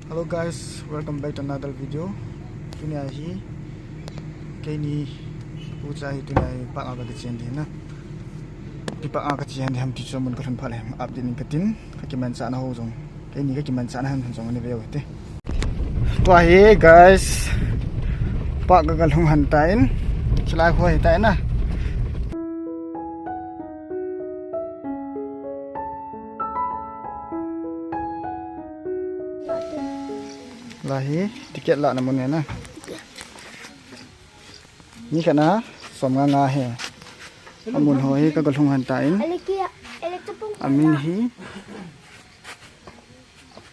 Hello guys, welcome back to another video. Today hi kini ucai tunai pa aga chen din na. Di pa aga chen ham ti chomun ka thon phale update ning katin ka ki man sa na ho jong. Kini ka ki man sa na han jong ni veo te. To hi guys. Pa ga gal hung han tain. Chlai khoi tai na. Lahi tiket la namun na ni kana som nga he amun hoi ka galhung han tain amin hi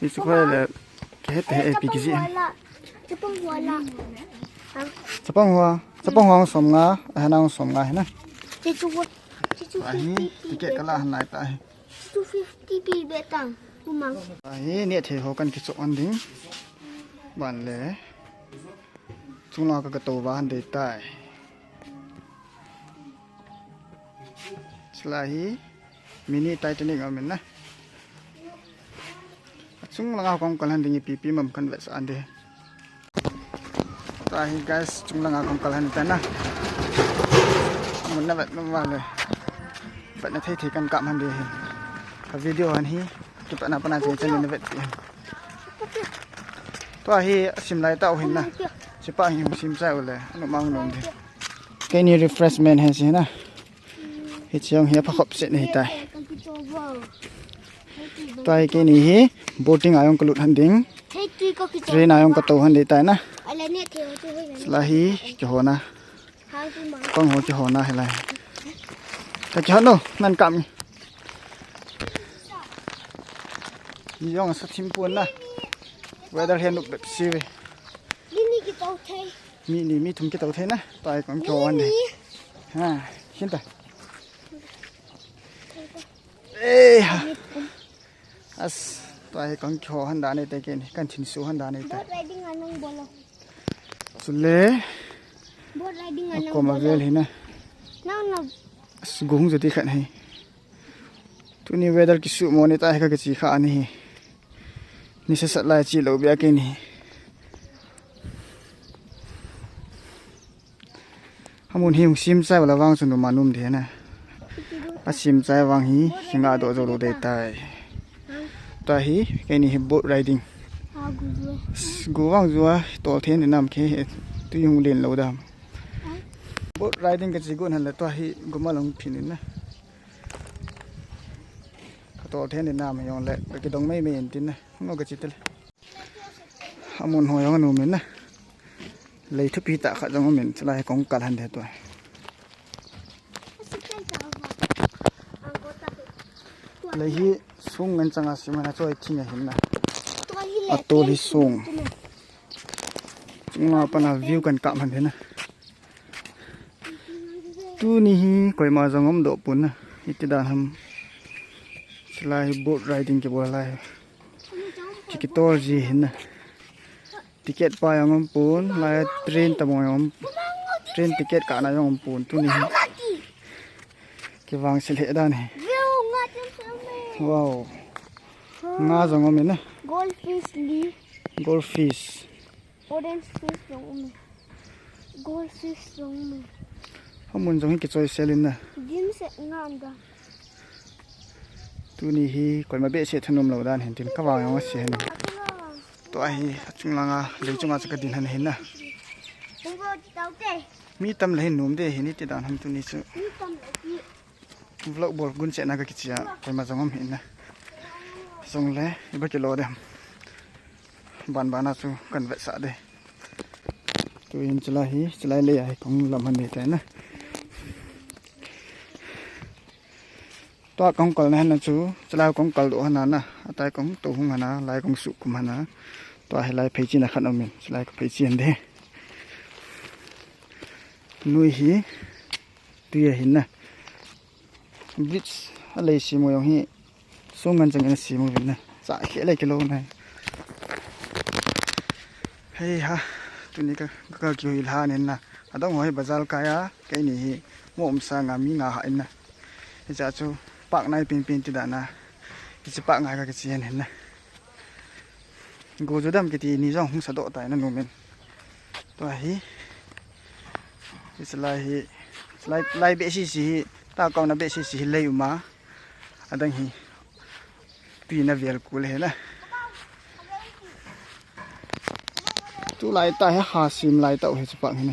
isukole ke te epikisi sapang hua som nga hanang som nga he na ahi tiket kala han nai ta 250 pi betang umang ahi ne the ho kan ki chok an ding ban le chung la ka to ba han de tai slahi mini titanic amen na chung la kong kalan ding pp mam kan wes ande tai guys chung la kong kalan ta na mun na vet ma le vet na thai kan kam han de ka video han hi tu pa na che chen ne vet to hi sim lai ta hin na sipa hi sim sai ole no mang nom de ke ni refreshment he si na hi chang hi pha khop se nei tai tai ke ni hi boating ayong kalut han ding train ayong ka to han de tai na slahi ki hona kong ho ki hona he lai ta ki hano nan kam yong sa thim pun na weather hen lookแบบซีนี่กี่ตัวเทมีถุงกี่ตัวเทนะตายของโจวันดิฮะชินตาเอ้ยอัสตายของโจหันดานี่แต่เกนกันชินสูหันดานี่แต่ boat riding anong bolo สุเล boat riding anong ก็มาเวลเห็นนะกุงจะที่ขันให้ตัวนี้ weather กิสุโมนี่ตายก็จีขานี่นี่สัตว์ลายจีโลเบียกินี่ฮามุนหิมซิมใจว่าวังสุนมานุ่มเถนะปัสซิมใจวังฮีสิงาโดโจโลเดตายตาฮีแกนี่ boat riding กูวังจัวตัวเทนนำเคตุยงเล่นโลดาม boat riding ก็สิกุนหันละตัวฮีกูมาลงพินนะตัวเทนนำยองและก็ต้องไม่เห็นตินนะงอกจิตเลยอามุนหอยงนูเหม็นนะเลยทุพีตะขัดจงเหม็นสลายของกัดหันเดียตัวเลยที่สูงเงินจังอาสิมันจะช่วยทิ้งเห็นนะอัตัวที่สูงจึงมาปนวิวกันกะมันเห็นนะตัวนี้ก่อยมาจงอมโดปุ่นนะอิติดานทำสลาย boat riding เก็บอะไรจิกตัวจีเห็นนะtiket pa yang ampun lai train tamo yang train tiket ka na yang ampun tu ni ke wang sele da ni wow nga jong amen na goldfish orange fish jong goldfish jong hamun jong ki choi selin na dim se nganda tu ni hi koi ma be se thanom lo dan hen tin ka wa yang se ni to ai chung langa le chunga chaka din han hin na mi tam le num de hin ti dan ham tu ni chu vlog bol gun che na ka kichia koi ma jongom hin na song le iba ki lo de ban bana chu kan ve sa de tu in chla hi chlai le ai kong lam han de ta na to kong kal na na chu chla kong kal do hana na atai kong to hung hana lai kong su kum hana to hai lai phei chi na khan amen chla ko phei chi an de nui hi tu ye hin na bridge alai si mo yong hi songan jang na si mo bin na sa khele kilo na hei ha tu ni ka ki hil ha nen na adong hoi bazal kaya kai ni hi mo om sa nga mi nga ha in na ja chu pak nai pin ti da na ki chi pak nga ka chi hen na go ju dam ki ti ni jong hung sa do tai na nu men to hi slide be si ta kaw na be si lei uma adang hi pi na vel kul he la tu lai ta ha sim lai ta he chupak he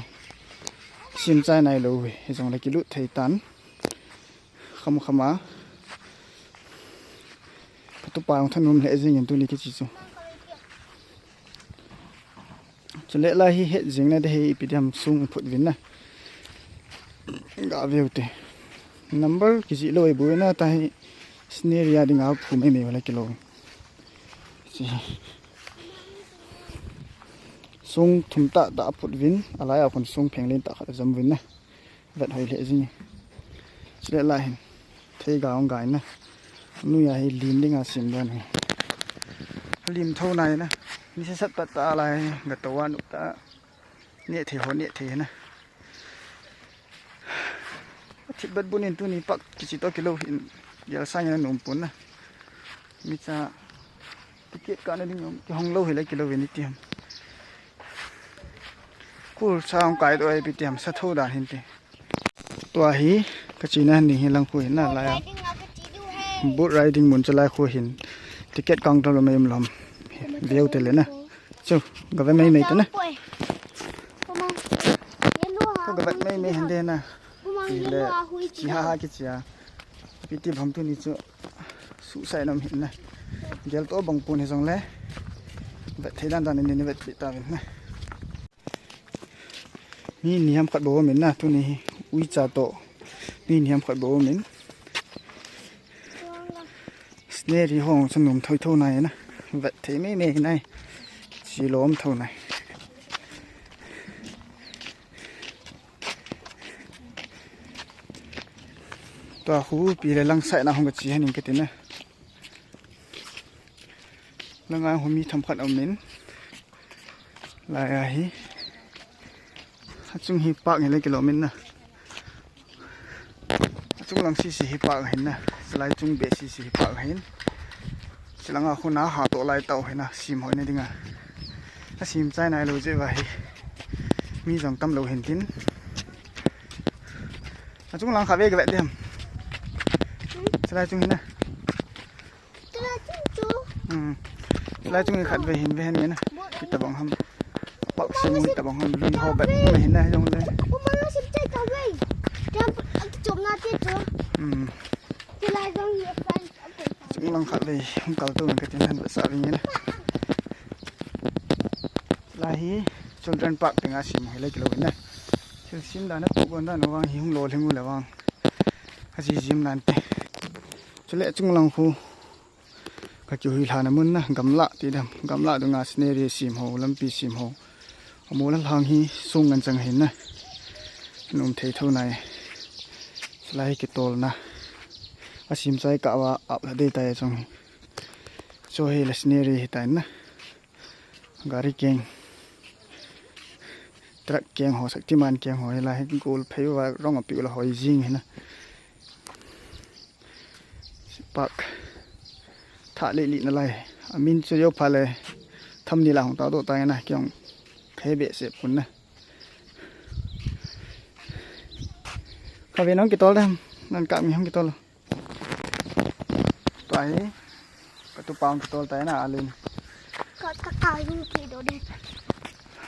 sim chai nai lo he jong la ki lu thei tan khama tu pa ong thanum le jing tu ni ki chi chu chale la hi he jing na de he ipidam sung phut win na ga veu te number ki ji loi bu na ta hi scenario ding a phu me wala ki lo si sung thum ta da phut win alai a kon sung pheng len ta kha jam win na vet hoi le jing chale la hin thei ga ong ga na nu ya hi lim ding a sim dan hi lim thau nai na ni se sat ta lai ga to wan ta ne the ho ne the na thi bat bunin tu ni pak ki chi to kilo hin yal sa nya num pun na mi cha ticket ka na ding ki hong lo hi la kilo ni tiam kul sang kai do ai pi tiam sa thau da hin te to hi ka chi na ni hi lang khu hin na la ya boat riding mun chalai kho hin ticket counter lo mem lam view te le na chu ga ve mai ta na ko ga vat mai hande na le chi ha ki chia piti bham tu ni chu su sai nam hin na gel to bang pun he jong le vat thailan dan ni vat ta win na ni niam khat bo men na tu ni ui cha to ni niam khat bo men sneri hong sunum thoi thau nai na vat thei me nai chi lom thau nai to hu pi le lang sai na hong chi hanin ke tin na langa hu mi tham khat am min la ya hi chung hi pak le kilomin na chung lang si hi pak hin na slai chung be si pak hin silanga khuna ha to lai tau hina sim hoi ne dinga a sim chai nai lo je wa hi mi jong tam lo hin tin a chung lang kha ve ga dem slai chung hin na slai chung khat ve hin ve ne na ta bang ham pak sim ta bang ham li ho ba me hin na jong le sim chai ta ve jam chom na ti chu ti lai jong ye fan chúng lang khát về không cầu tôi cái tiền thân sợ vì như này là hi children park tiếng Anh sim hay lấy kilo này children sim đã nó tụ còn đó nó vang hi không lồ thêm người là vang cái gì sim nan te cho lẽ chúng lang khu cái kiểu hi là nó muốn na gắm lạ thì đam gắm lạ tiếng Anh scenario sim hồ lâm pi sim hồ mua lần hàng hi sung ngân chẳng hình na nôm thấy thâu này lấy cái tol na asim chai ka wa ap la de tai chong so he la scenery hi tai na gari keng truck keng ho saktiman keng ho la he gol phei wa rong a pi la hoi jing he na pak tha le li na lai amin chu yo phale tham ni la hong ta do tai na kyong phei be se pun na ka ve nong ki tol dam nan ka mi hong ki tol ai cái tu pang tol tai na alin ka yin ki do de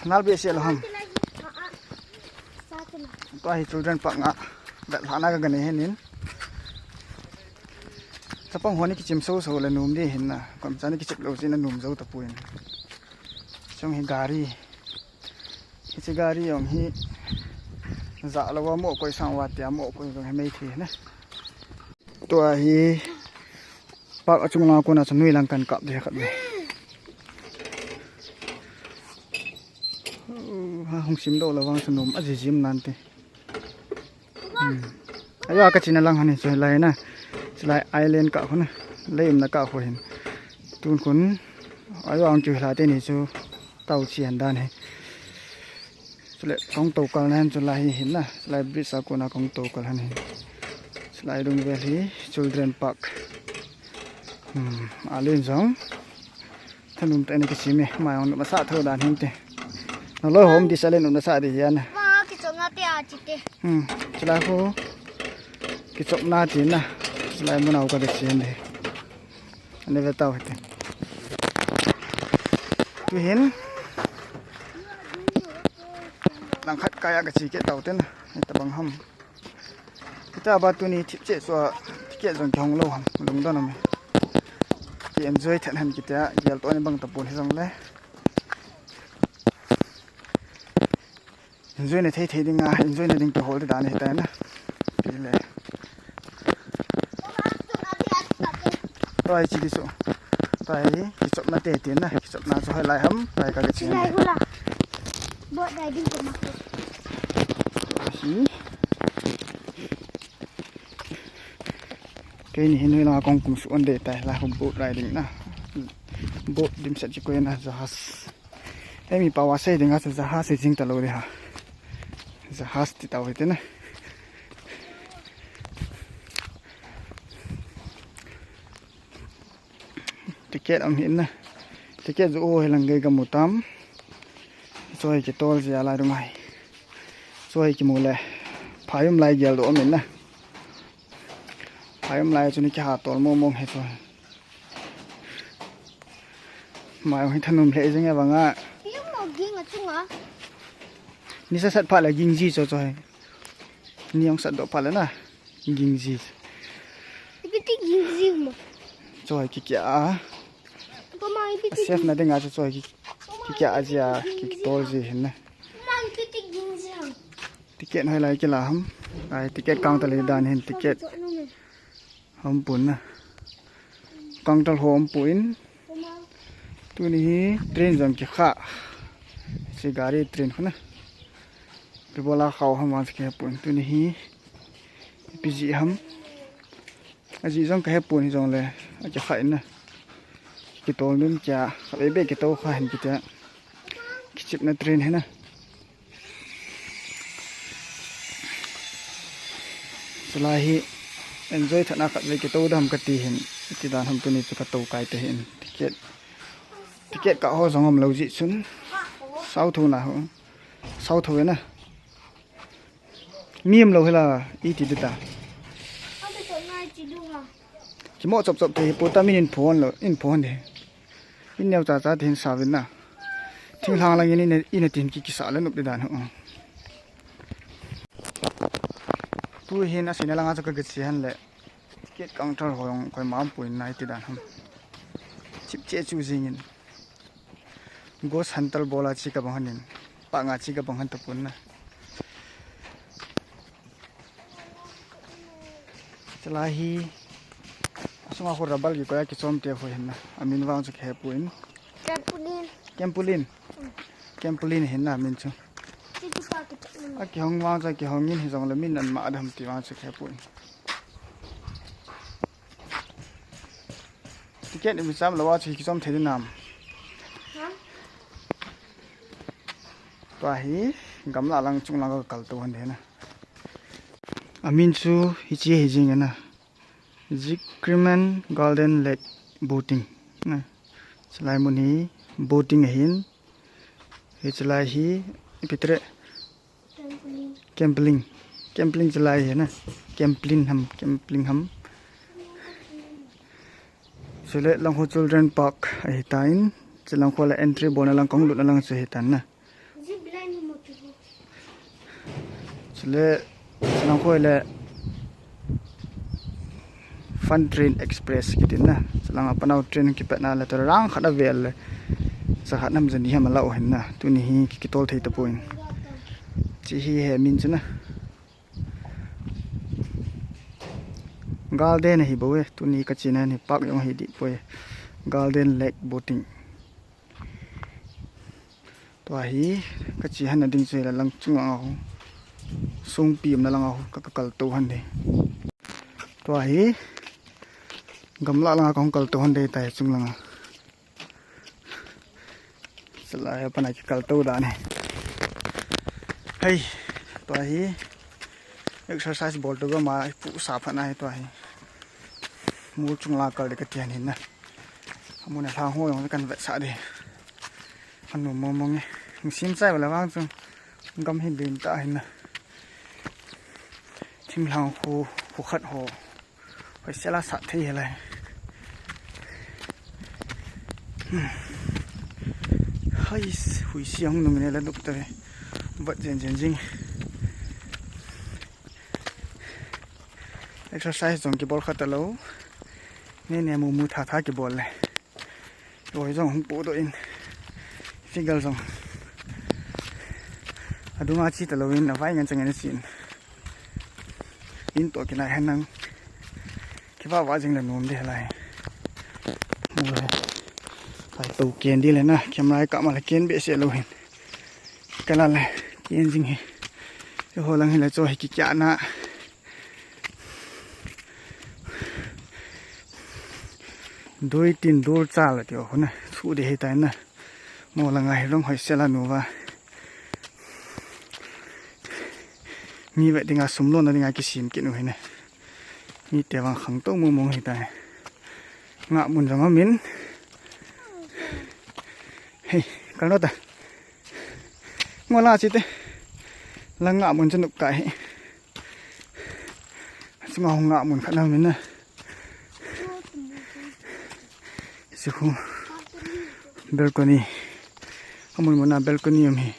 nal be se lo ham to ai children pak nga da thana ga gane henin sapang honi ki chim so la num de hin na kam chani ki chip lo sin na num zo ta puin chong hi gari yong hi za lo wa mo koi sang wa tia mo koi ga mai thi na to hi pak achung la ko na chanui lang kan kap de khat be ha hong sim do la wang sanum aji jim nan te ayo ka china lang hani choi lai na chilai island ka khona leim na ka kho hin tun kun ayo ang chu la te ni chu tau chian dan he chule kong to kal nan chulai hin na chulai bridge ko na kong to kal han he chulai dung valley children park alin jong thanu ta ni ka sime ma on ma sa tho dan hin te no lo hom di salen on sa di yan ma ki chom na te a chi te chila ko ki chop na tin na chila mo na ka de chen de ane ve taw te tu hin lang khat kaya ka chi ke taw te na ta bang ham kita ba tu ni thip che so ke jong thong lo ham lung da na me ki enjoy than han kita yal to ni bang ta pon he jong le enjoy ne thei thei ding a enjoy ne ding to hol da ne ta na pi le toi chi di so tai ki chop na te tin na ki chop na so hai lai ham tai ka ke chi lai hula bo dai ding ko ma hi cái này nơi nào con cũng xuống để tại là không boat riding na boat dim sẽ chỉ có na jahaz em mi pawa say dengan jahaz sẽ jing talo dia jahaz ti tau itu na tiket am hin na tiket zo hai lang gai ga mutam soi ki tol ja la rumai soi ki mule phayum lai gel do min na phayum lai chu ni ki ha tol mo mong he so mai hin thanum le jeng ya banga yum mo ging a chung a ni sa sat pha la ging ji cho choi ni ong sat do pha la na ging ji ti ti ging ji mo choi ki kya pa mai ti ti chef na de nga choi ki kya aja ki tol ji hin na mai ti ti ging ji tiket hai lai ki la ham ai tiket counter le dan hin tiket hom pun na counter hom puin tu ni train jam ki kha si gari train khuna pe bola khaw ham wan ke pun tu ni pg ham aji jong ka he pun jong le a cha khai na ki tol nim cha le be ki to kha hin ki ta ki chip na train he na selahi enjoy thana khat le ki to dam ka ti hin ti dan ham tu ni chu ka to kai te hin tiket ka ho jong am lo ji sun sau thu na ho sau thu na miem lo hela i ti ta a te so ngai chi du ha ki mo chop chop te pota min in phone lo in phone de in neu cha cha thin sa win na thing hlang lang in in tin ki sa le nup de dan ho tu hin a sin lang a cha ka ge chi han le tiket counter hoyong koi mam puin nai ti dan ham chip che chu jing in go santal bola chi ka banghanin pa nga chi ka banghan ta pun na chalahi asuma ho rabal ki koya ki chom te ho hin na amin wang chu khe puin campolin hin na min chu ti ti pa ki a ki hong wang cha ki hong in hi jong le min an ma adham ti wang chu khe puin tiket ni sam lawa chi ki chom the nam to hi gamla lang chung lang ka kal to han de na amin chu hi chi hi jing na Zikriman Golden Lake boating na chlai muni boating hin hi chlai hi pitre camping chlai hi na camping ham sele lang ho children park ai tain chelang khola entry bona lang kong lut lang che hi tan na zip line mo tu sele lang khola Fun Train Express kitin na salang apanaw train ki pa na la to rang khada vel sa khatnam jani ha mala o hen na tu ni hi ki tol thei ta point chi hi he min chuna Golden hi bowe tu ni ka china ni park yong hi di poe Golden Lake boating to hi ka chi han ding che la lang chung a sung pim na lang a ka kal to han de to hi gamla lang akong kal to han de tai chung lang sala ya pana ki kal to da ne hey to hi exercise ball to ga ma pu sa phana hi to hi mu chung la kal de ka tian hin na มูน่ะทางห้วยของกันแวะสะดิขนมมองไงมึงซิมใส่ไปแล้วว่างจังมึงกำให้ลืมตาเห็นนะทิมทางผู้ขัดโหไปเสียละสะที่อะไรเฮ้ยหุยเสียงหนุ่มเนี่ยแล้วดุตัวเลยบัดเจนจริงexercise จงกีบอลขัดตะลูเนี่ยมูท่ากีบอลเลยโดยจงปูตัวอินฟิกเกอร์จงดูงาชีตะลูอินเอาไว้กันจังเงินสินอินตัวกินอะไรให้นั่งคิดว่าจังเลยนุ่มดีอะไรไปตู้เกียนดีเลยนะแคมไรกะมาเลยเกียนเบสเซลูอินกันละเลยเกียนจริงเหรอจะหัวหลังให้เลยโจให้กิจจานะด้วยตินดูจ้าเลยเดี๋ยวคนน่ะสู้ดีให้ตายนะมองละไงร้องหอยเสลาหนูว่ามีแบบดิ่งสมรสนะดิ่งกิสิมกินหนูเห็นนะมีแต่ว่าขังโต๊ะมองให้ตายงะมุนจะมามินเฮ้ยกันรถอ่ะงัวลาสิเต้ละงะมุนสนุกไก่สงงะมุนขันน้ำมินนะsiku balcony amun mona balcony am hi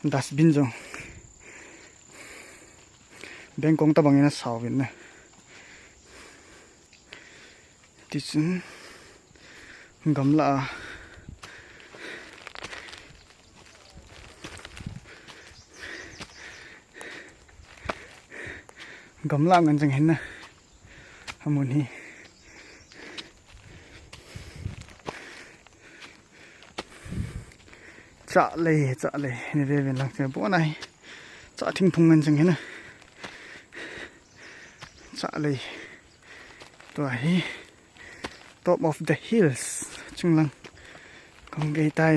dustbin jong bengkong ta bangena sawin na tisun gamla gamla ngan jang hen na amun hi cha le ni re ven lang che bo nai cha thing thung ngan jang hen na cha le to hi top of the hills chung lang kong gai tai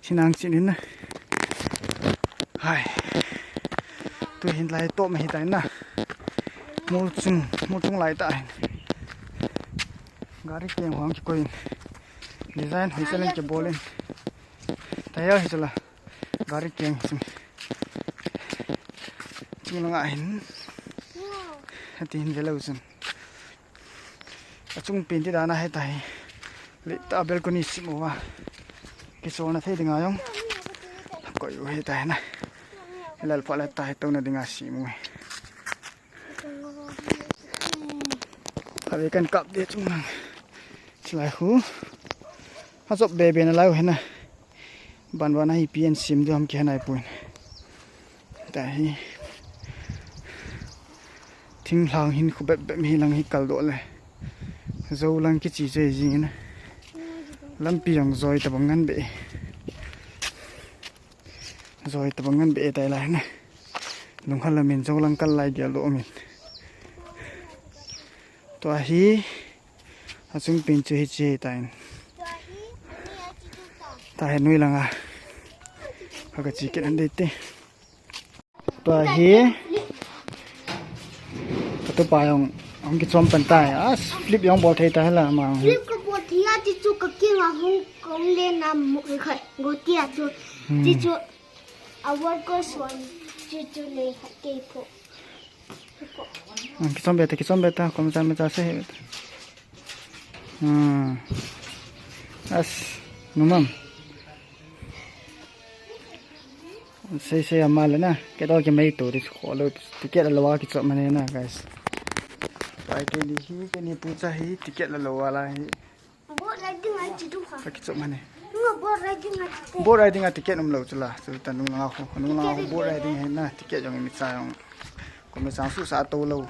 chinang chin na hai tôi hiện lại tôm hiện tại na một chung lại tại gari keng hoàng chỉ coi design hơi sẽ lên cái ball lên tay ơi chứ là gari keng chung là ngại tin về lâu rồi chung pin thì đã na hay tại lệ ta balcony xịn mà cái số này thấy được không coi hay tại này lal pala tayo ito na dinga simu kami kan kap dia chung nang silai hu hasop bebe na lau hena banwa na hi pn sim do ham ke hanai puin tai thing lang hin khu bep mi lang hi kal do le zo lang ki chi je ji na lampi yang zoi ta bangan be rồi tập ngân bị tay lại này đúng hơn là mình châu lăng cân lại kiểu lỗ mình tòa hí ở chung pin chơi chơi tại tại nuôi lăng à hoặc là chỉ cái ăn đây tê tòa hí tôi bài ông cái chom bàn tay flip ông bỏ thay tay là mà flip cái bỏ thì chỉ chú cái kia mà không lên làm một cái khởi ngồi kia chú chỉ chú our goes one to lay kepo cái som beta como ta me ta se as numam se amal na cái đó cái mấy tổ đi khó rồi ticket là loa cái chỗ mà này na guys phải cái đi hi cái này pucha hi ticket là loa la hi bộ riding ai chỉ đúng cái chỗ mà này bộ riding à ticket nung lâu chula so ta nung ngao bộ riding hay na ticket yang mi sa yang ko mi sang su sa to lâu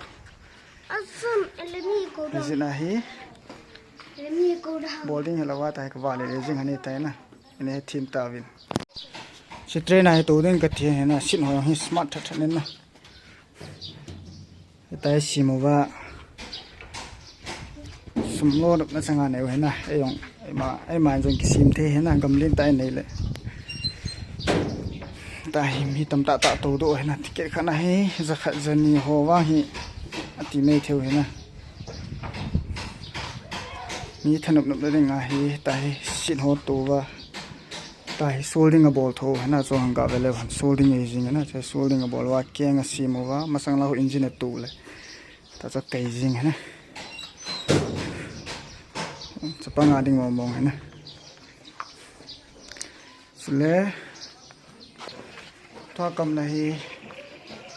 asum elemi ko da gì na hi elemi ko da boarding là wa tai ka wa le jing hani tai na ene team ta win si train ai to den ka thi he na sin ho hi smart that nen na tai si mo wa sum lo na sanga ne he na e yong ai mà jong ki sim the he na gam len tai nei le ta hi mi tam ta to do he na ticket khana he za kha jani ho wa hi ti nei theu he na ni thanup nup le nga hi tai sin ho to wa tai solding a ball tho na so hanga vele solding e jing na che solding a ball wa kenga simo wa masang la ho engine tu le ta cha kai jing na cha pa nga ding mong na sule to kam na hi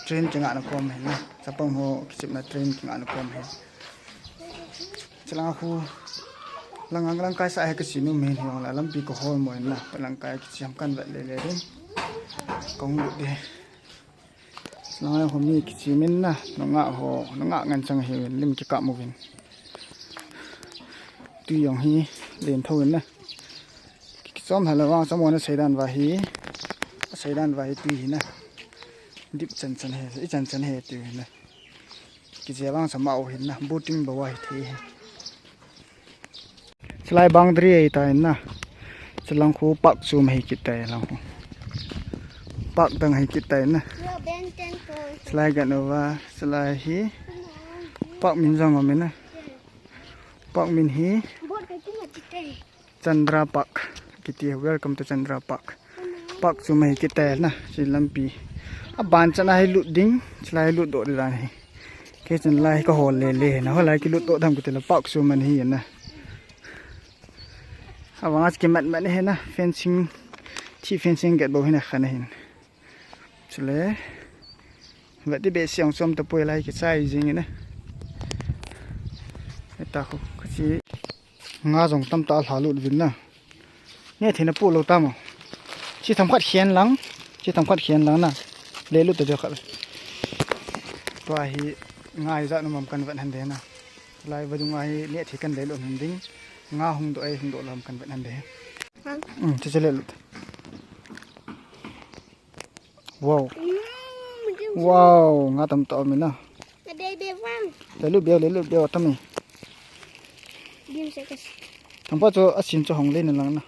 train changa na kom he na cha pom ho kisip na train changa na kom he chlang hu lang kai sa ka sinu men hi la lampi ko hol mo na lang kai ki cham kan va le rin kong lu de lang ho mi ki chi min na no nga ngan chang he lim ki ka mo vin tu yong hi len thon na ki som hala wa som na saidan wa hi tu hi na dip chan he i chan he tu na ki je wang sa ma o hin na boating ba wa hi the Selai boundary ai ta na selang khu pak chu mai kit tai lang pak dang hai kit tai na selai ga no wa selai hi pak min jang ma na pak min hi Chandra Park kiti welcome to Chandra Park pak chu mai kit tai na si lampi a ban chana hai lu ding selai lu do da ni ke chan lai ko hol le na holai ki lu do dam ku te la pak chu man hi na Awas ke mat he na fencing get bo hina khana hin chule vati be siang som ta poi lai ke sai jing na eta ko chi nga jong tam ta halu vin na ne thina pu lo ta mo chi tham khat khian lang na le lu ta de khat to hi ngai za no mam kan van han de na lai wa dung ai ne thi kan le lo han ding nga hung do lam kan ban de chele lut wow nga tam to mi na de wang le lu be tam mi dim se kas tam pa cho asin cho hong le na lang na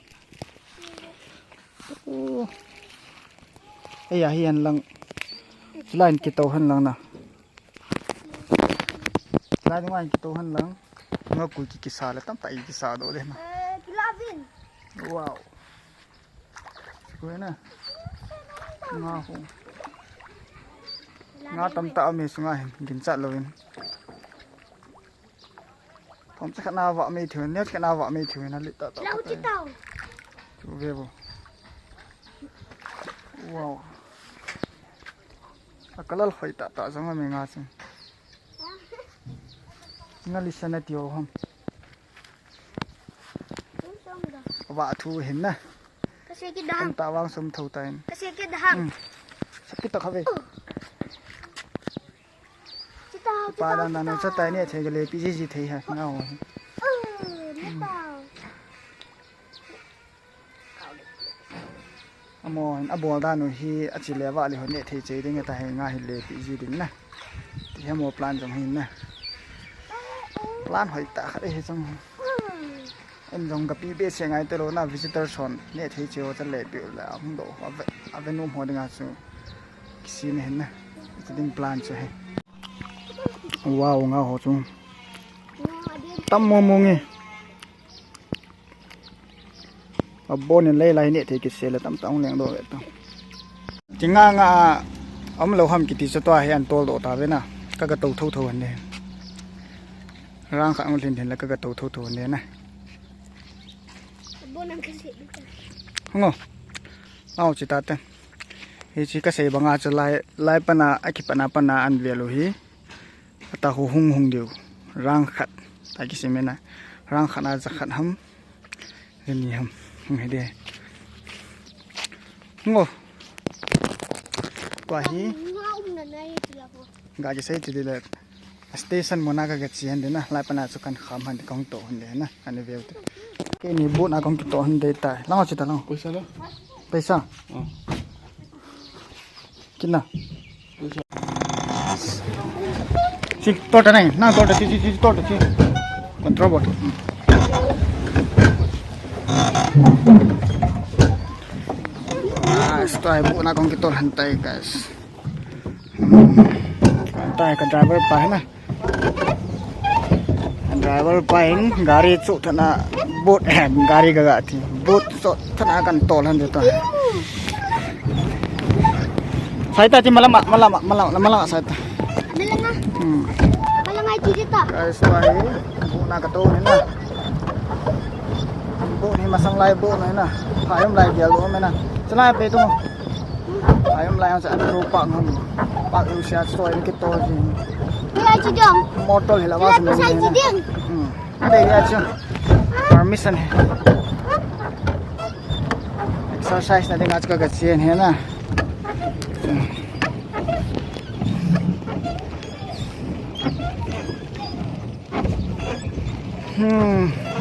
ai ya hian lang line ki to han lang na line ki to han lang nga ku ki sa la tam tai ki sa do le na Lavin wow ko na nga ho nga tam ta mi sunga hin gin cha loin pom cha kana wa mi thun net kana wa mi thun na li ta ta lau chi tao tu ve bo wow akalal khoi ta ta zanga me nga sin nga li sana ti o ham wa thu hin na kasi ki dahang ta wang sum thau tain kasi ki dahang sakit ta khawe chi tao pa la na no cha tai ne the gele pi ji thei ha nga ho amon abol da no hi achi le wa le ho ne thei che ding ta he nga hi le pi ji ding na ti ha mo plan jong hin na plan hoi ta khare he jong em dong ka pi be se ngai te lo na visitor son ne thei che o cha le pi la hung do ave no mo dinga su kisi ne na ti ding plan che he wow nga ho chung tam mo mo nge abon ne lai lai ne thei ki se la tam tang leng do ve to tinga nga am lo ham ki ti cha to he an tol do ta ve na ka ga to tho tho an ne rang khang lin thin la ka ga to tho tho ne na bonang kasi ngo au chi ta ta he chi ka sei banga cha lai pana aki pana an ve lo hi ata hung deu rang khat ta ki se me na rang khana za khat ham ni ham he de ngo kwa hi na nai ti la bo ga ji sei ti de station mona ka chi han de na lai pana chu kan kham han kong to han de na an ve te ke ni bu na kong to han de ta lao chi ta lao paisa kinna si to ta nai na to ta chi to ta chi control bot stai bu na kong to han tai guys tai ka driver pa na driver paing gari chu thana boat ham gari ga thi boat so thana kan tol han de to sai ta ti malama sai ta Malanga ji ta guys wai bu na ka to ni na bu ni masang lai bu na na phayam lai dia lo me na chana pe tu phayam lai sa ro pa ngam pa u sia soi ni ki to ji ya ji dong motor hila mas ni sai ji ding đây ya chứ permission exercise na ding आज का गच्छियन है ना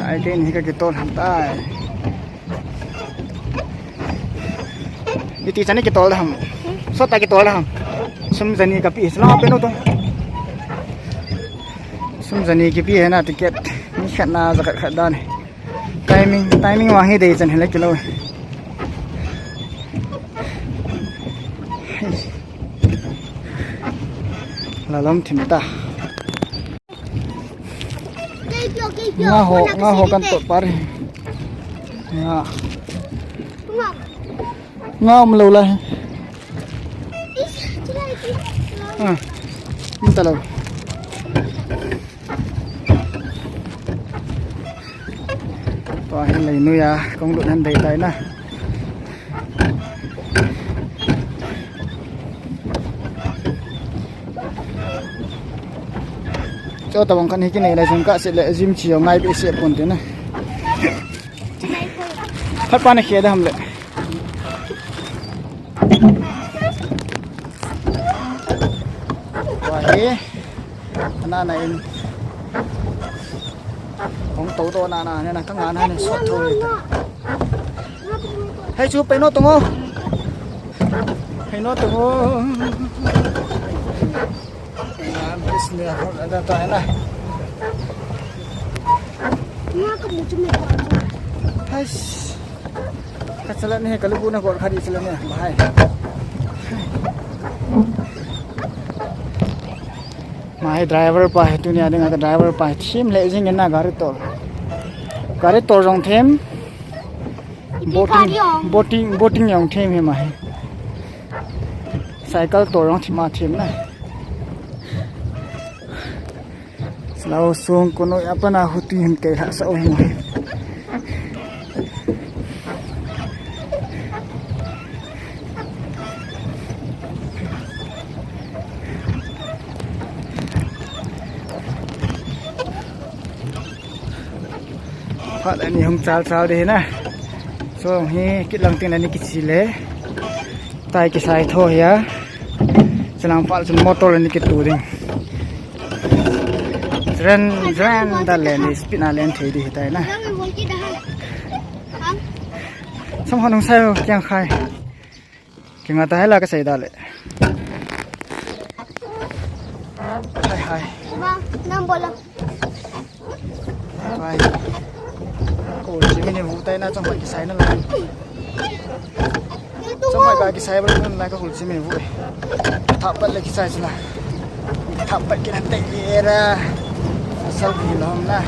ai cái này cái tôn hẳn tai đi tí chắn cái tôn là hầm sót tay cái tôn là hầm xâm dần cái bị nó bên đâu thôi xâm dần cái bị na ticket ni khát na zakat khát dan timing wahi dei chan hele kilo la lom thim ta nga ho kan to par nga lo la ta lo to hen lai nu ya kong lu nan dei tai na cho tawang kan hi ki nei la jong ka se le gym chi ngai bi se pon te na phat pa na khia da ham le wa he na na inของโตโตนาเนี่ยนะข้างงานให้สดโทยให้ชูไปโนตงโอให้โนตงโอบิสเนียร์อะไรต่างๆนะเนี่ยก็มุจมิเฮ้ยคัสละนี่กะลูกนะกอดคดีสละเนี่ยมาให้माय ड्राइवर पाए दुनिया dengan driver पाए थीम ले जिंग ना गाड़ी तो रंग them boating yang them है माय साइकिल तो रंग थीमा थेम ना स्लाव सोंग कोनो अपना हुती हम के हस ओ है phát anh không sao đi nè so hi kít lăng tiền này kít xí lệ tay cái sai thôi ya sẽ làm phát trên motor này kít tủ đi ren ta lên đi speed na lên thấy đi tay nè xong họ không sao chẳng khai cái ngã tay là cái sai đó lệ hai năm bộ lắm ủa chỉ mình vụ tay na trong mọi cái sai nó là trong mọi cái sai vẫn là cái ủa chỉ mình vụ tháp bật lại cái sai chứ là tháp bật cái này tay ra sau khi nó na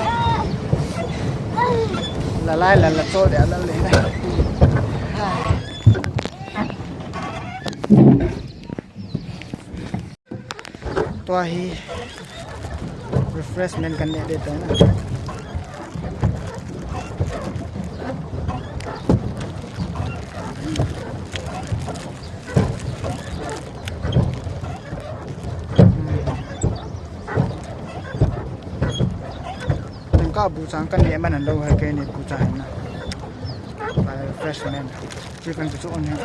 là lai là cho để nó lấy này toa hi refreshment kan để tới naก็บูชากันเนี่ยมันเราให้แกนี่บูชานะไป freshman ที่กันสุดๆเนี่ย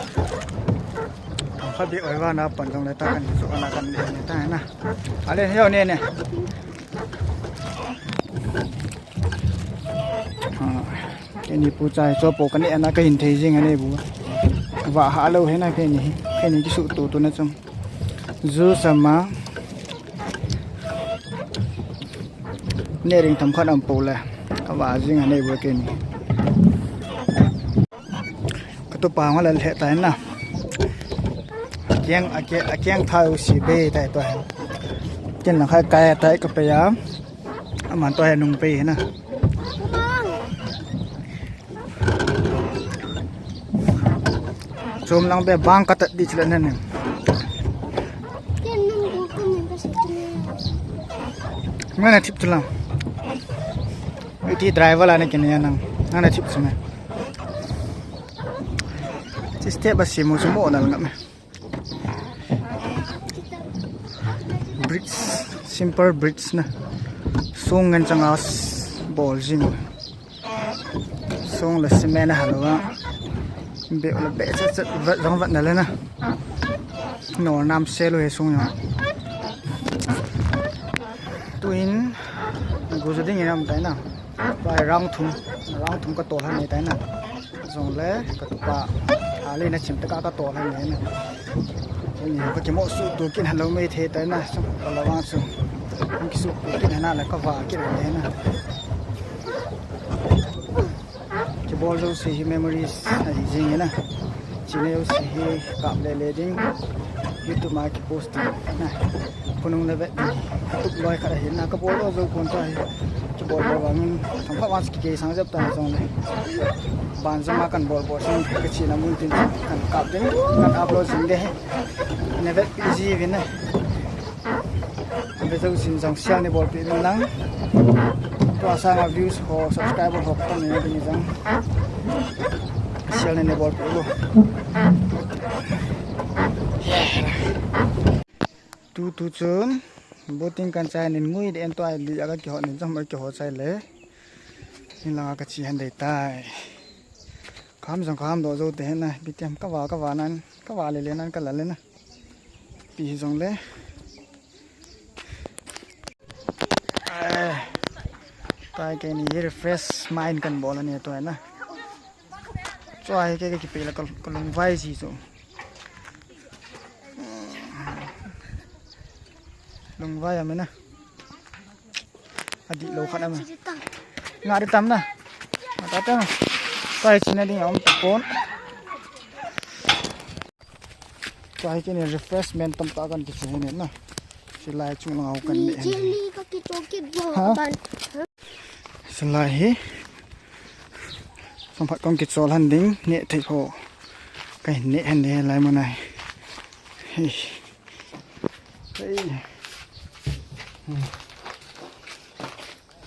เขาบีอ้อยว่านะปั่นตรงไหนตากันสุดๆนะกันเนี่ยตานะอะไรเที่ยวเนี่ยแกนี่บูชาโซโปกันเนี่ยนะก็เห็นทีจริงอันนี้บัวว่าหาเราให้นะแกนี่ที่สุดตัวนั้นจังจูสมาเนี่ยเรื่องทำข้าวน้ำปูเลยก็ว่าจริงอันนี้บัวเก่งก็ตัวปลาว่าอะไรแต่น่ะเกียงไทยสีเบย์แต่ตัวเจนหลังคล้ายไก่แต่ก็พยายาม มันตัวนุ่งไปนะ Som lang be bang katat di sila na nin. Yan nang bukan kasi Mana tip tu lang. Iti driver lah ni kini yang nang tip semua. Setiap basi mu semua dah lengkap. Bridge, simple bridge na. Song ngan cangas ball jing. Song la semena halwa. Be ola be set rong vat na le na. No nam selo he song yo. Tuin gu ju ding nam tai na. Pai rang thum ka to ha nei tai na. Song le ka tu pa ali na chim ta ka to ha nei na. Ni ko ke mo su tu kin halo me the tai na so la wa su. Ki su kin na la ka wa kin nei na. Ball jo se hi memories ai jing na chine yo se hi ka le ding YouTube ma ki post na punung le be tu loi kha hin na ka ball jo kon ta ki ball ba wangin tham pha was ki ke sang jap ta song le ban jama kan ball sing ka chi na mun tin kan ka ding kan upload jing de ne be easy win na be jo sin jong siang ne ball pi nang to asanga views ho subscriber ho ta ne ni jang sial ne bol ko tu chun boting kan chai nin ngui de en to ai li aga ki ho nin jam ki ho chai le ni la ka chi han dei tai kham do zo te na bi tem ka wa nan ka wa le nan ka la le na pi jong le tai cái này refresh mind kan bola ne to na choi cái ki pe la ko lung vai si so lung vai amena adi lo khan ama nga de tam na ta ta tai chine ding om tapon choi cái này refreshment tam ta kan ki chu ne na silai chung ngau kan ne jelly ka ki choket bo ban Selahi sempat kong kit sol handing ne thai ho kai ne han de lai mo nai hei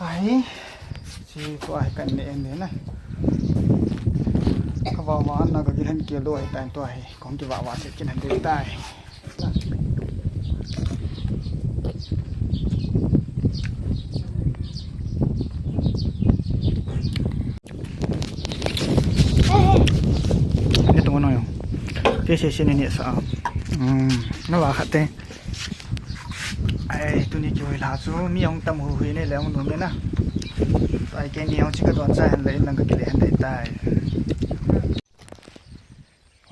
ai chi ko ai kan ne en na ka wa wa na ka gihan ke lo ai tan to ai kong ki wa se kin han de tai cái xe này sao nó vào khát thế ai tôi đi chơi là số mi ông tâm hồ huế này là ông đúng đấy na tại cái này ông chỉ có toàn sai lấy lần cái này lấy tài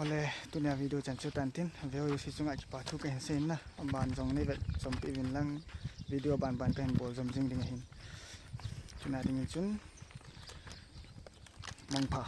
ole tôi nhà video chẳng cho tàn tin video sử dụng ai chụp thu cái hình na bàn dòng này vậy dòng bị viên lăng video bàn cái hình bộ dòng dinh đình hình chúng ta đình chun mong pa